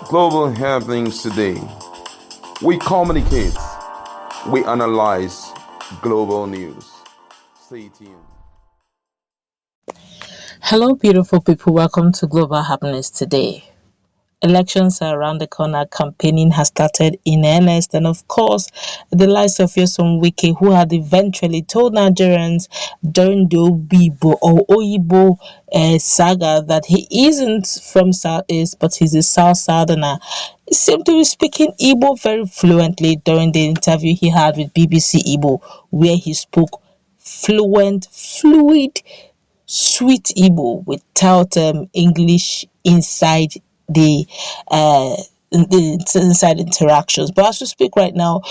Global happenings today. We communicate, we analyze global news. Stay tuned. Hello, beautiful people. Welcome to Global Happiness Today. Elections are around the corner. Campaigning has started in earnest, and of course, the likes of Nyesom Wike, who had eventually told Nigerians during the Obibo or Oyibo saga that he isn't from South-East, but he's a South Southerner. He seemed to be speaking Igbo very fluently during the interview he had with BBC Igbo, where he spoke fluid sweet Igbo without English inside the inside interactions. But as we speak right now,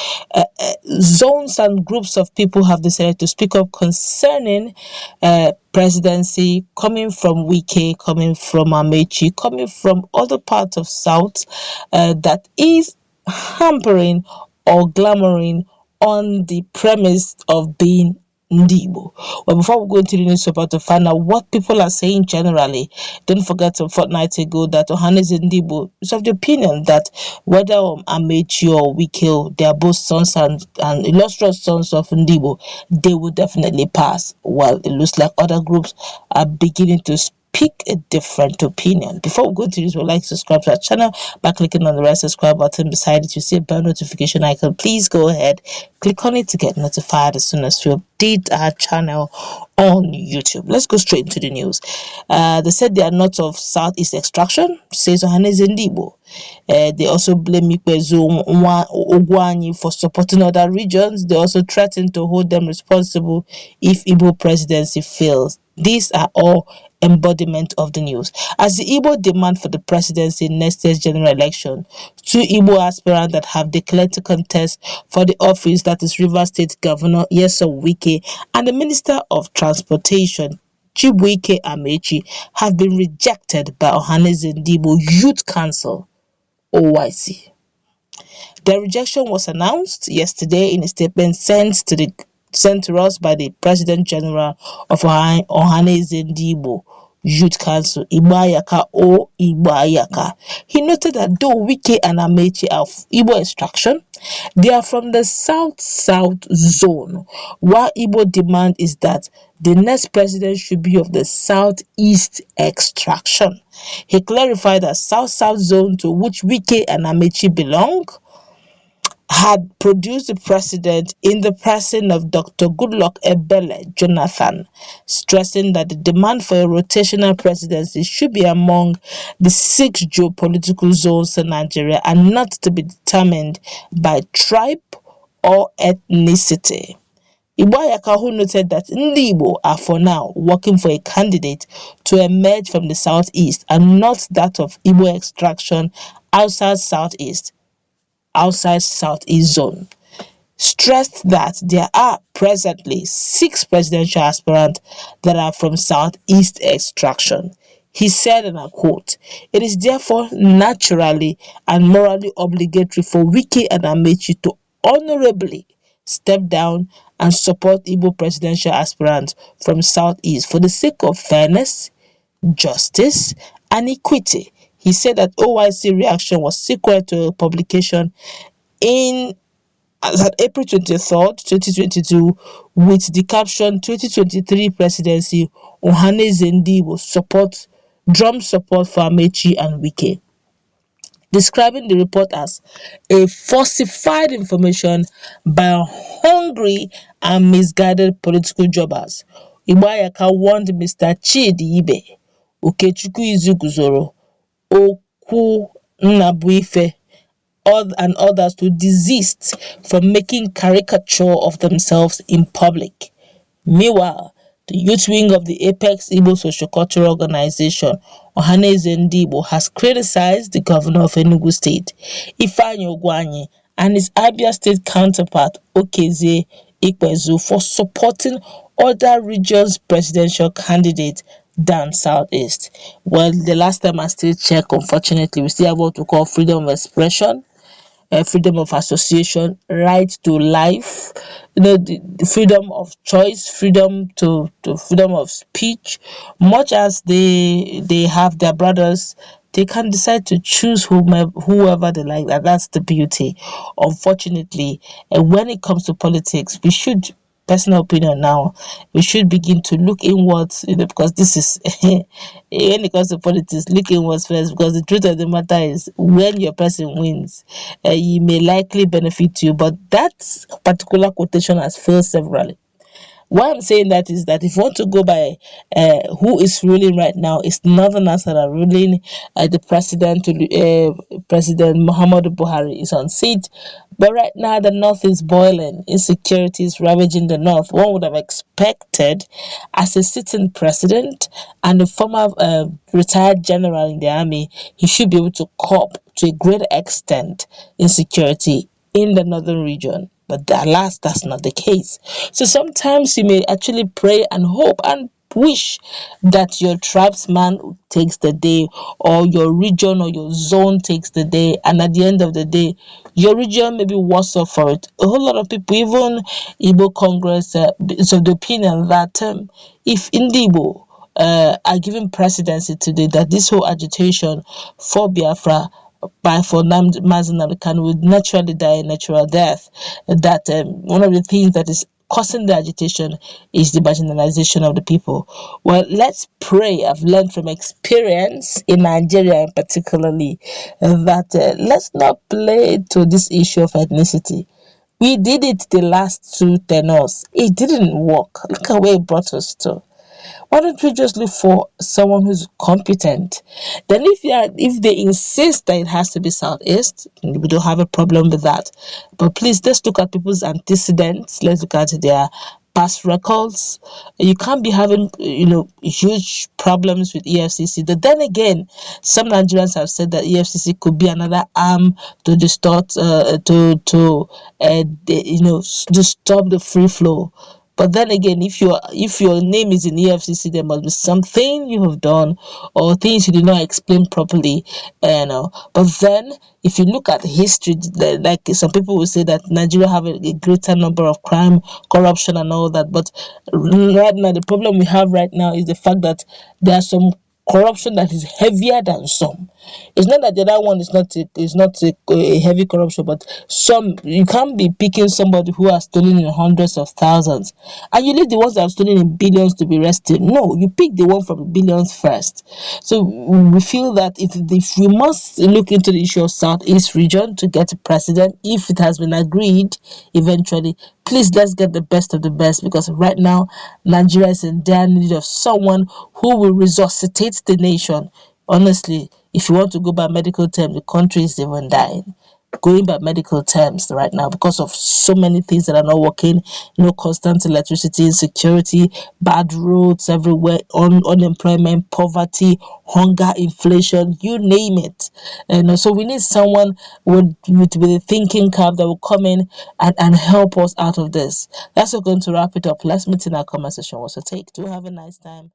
zones and groups of people have decided to speak up concerning presidency, coming from Wike, coming from Ameachi, coming from other parts of South, that is hampering or glamoring on the premise of being Igbo. Well, before we go into the newspaper to find out what people are saying generally, don't forget a fortnight ago that Ohanaeze Igbo is of the opinion that whether Ameachi or Wike, they are both sons and illustrious sons of Igbo, they will definitely pass. Well, it looks like other groups are beginning to speak a different opinion. Before we go to this, we'd like to subscribe to our channel by clicking on the red subscribe button beside it. You see a bell notification icon. Please go ahead, click on it to get notified as soon as we update our channel on YouTube. Let's go straight into the news. They said they are not of Southeast extraction, says Ohanaeze Igbo. They also blame Ikpezu Ogwani for supporting other regions. They also threaten to hold them responsible if Igbo presidency fails. These are all embodiment of the news. As the Igbo demand for the presidency in next year's general election, two Igbo aspirants that have declared to contest for the office, that is Rivers State Governor Nyesom Wike and the Minister of Transportation Chibuike Ameachi, have been rejected by Ohanaeze Igbo Youth Council (OYC). Their rejection was announced yesterday in a statement sent to us by the President General of Ohanaeze Igbo Youth Council, Igbo or Igbo. He noted that though Wike and Ameachi are of Igbo extraction, they are from the South-South zone, while Igbo demand is that the next president should be of the South-East extraction. He clarified that South-South zone, to which Wike and Ameachi belong, had produced the president in the person of Dr. Goodluck Ebele Jonathan, stressing that the demand for a rotational presidency should be among the 6 geopolitical zones in Nigeria and not to be determined by tribe or ethnicity. Igbo, who noted that Igbo are for now working for a candidate to emerge from the Southeast and not that of Igbo extraction outside Southeast zone, stressed that there are presently 6 presidential aspirants that are from Southeast extraction. He said, and I quote, "It is therefore naturally and morally obligatory for Wike and Ameachi to honorably step down and support Igbo presidential aspirants from Southeast for the sake of fairness, justice, and equity." He said that OYC reaction was sequel to a publication on April 23rd, 2022, with the caption 2023 Presidency, Ohanaeze Igbo drum support for Ameachi and Wike, describing the report as a falsified information by hungry and misguided political jobbers. Igbo warned Mr. Chidi Ibe, Okechukwu Izuguzoro, Okwu Nnabuife, and others to desist from making caricature of themselves in public. Meanwhile, the youth wing of the Apex Igbo Sociocultural Organization, Ohanaeze Igbo, has criticized the governor of Enugu State, Ifeanyi Ogwani, and his Abia State counterpart, Okezie Ikpezu, for supporting other regions' presidential candidates than Southeast. Well, the last time I still checked, unfortunately, we still have what we call freedom of expression, freedom of association, right to life, the freedom of choice, freedom to freedom of speech, much as they have their brothers they can decide to choose whoever they like. That's the beauty. Unfortunately, and when it comes to politics, we should, personal opinion now, we should begin to look inwards, because this is when it comes to politics, look inwards first, because the truth of the matter is when your person wins, he may likely benefit you, but that particular quotation has failed severally. Why I'm saying that is that if you want to go by who is ruling right now, it's Northerners that are ruling. The President Muhammadu Buhari is on seat, but right now the North is boiling. Insecurity is ravaging the North. One would have expected, as a sitting president and a former retired general in the army, he should be able to cope to a great extent insecurity in the northern region. But alas, that's not the case. So sometimes you may actually pray and hope and wish that your tribesman takes the day, or your region or your zone takes the day, and at the end of the day, your region may be worse off for it. A whole lot of people, even Igbo Congress, is of the opinion that if Igbo are given presidency today, that this whole agitation for Biafra by for Mazen Khan would naturally die a natural death. That one of the things that is causing the agitation is the marginalization of the people. Well, let's pray. I've learned from experience in Nigeria, particularly, that let's not play to this issue of ethnicity. We did it the last two tenors. It didn't work. Look at where it brought us to. Why don't we just look for someone who's competent? Then if they insist that it has to be Southeast, we don't have a problem with that. But please, let's look at people's antecedents. Let's look at their past records. You can't be having huge problems with EFCC. But then again, some Nigerians have said that EFCC could be another arm to distort to stop the free flow. But then again, if your name is in EFCC, there must be something you have done or things you did not explain properly, But then, if you look at history, like some people will say that Nigeria have a greater number of crime, corruption, and all that. But right now, the problem we have right now is the fact that there are some corruption that is heavier than some. It's not that the other one is not a heavy corruption, but some, you can't be picking somebody who has stolen in hundreds of thousands and you leave the ones that have stolen in billions to be arrested. No, you pick the one from the billions first. So we feel that if we must look into the issue of Southeast region to get a president, if it has been agreed eventually, please let's get the best of the best, because right now Nigeria is in dire need of someone who will resuscitate the nation. Honestly, if you want to go by medical terms, the country is even dying. Going by medical terms right now because of so many things that are not working, constant electricity, insecurity, bad roads everywhere, unemployment, poverty, hunger, inflation, you name it. And so we need someone with a thinking cap that will come in and help us out of this. That's what going to wrap it up. Let's meet in our comment section. What's your take? Do have a nice time.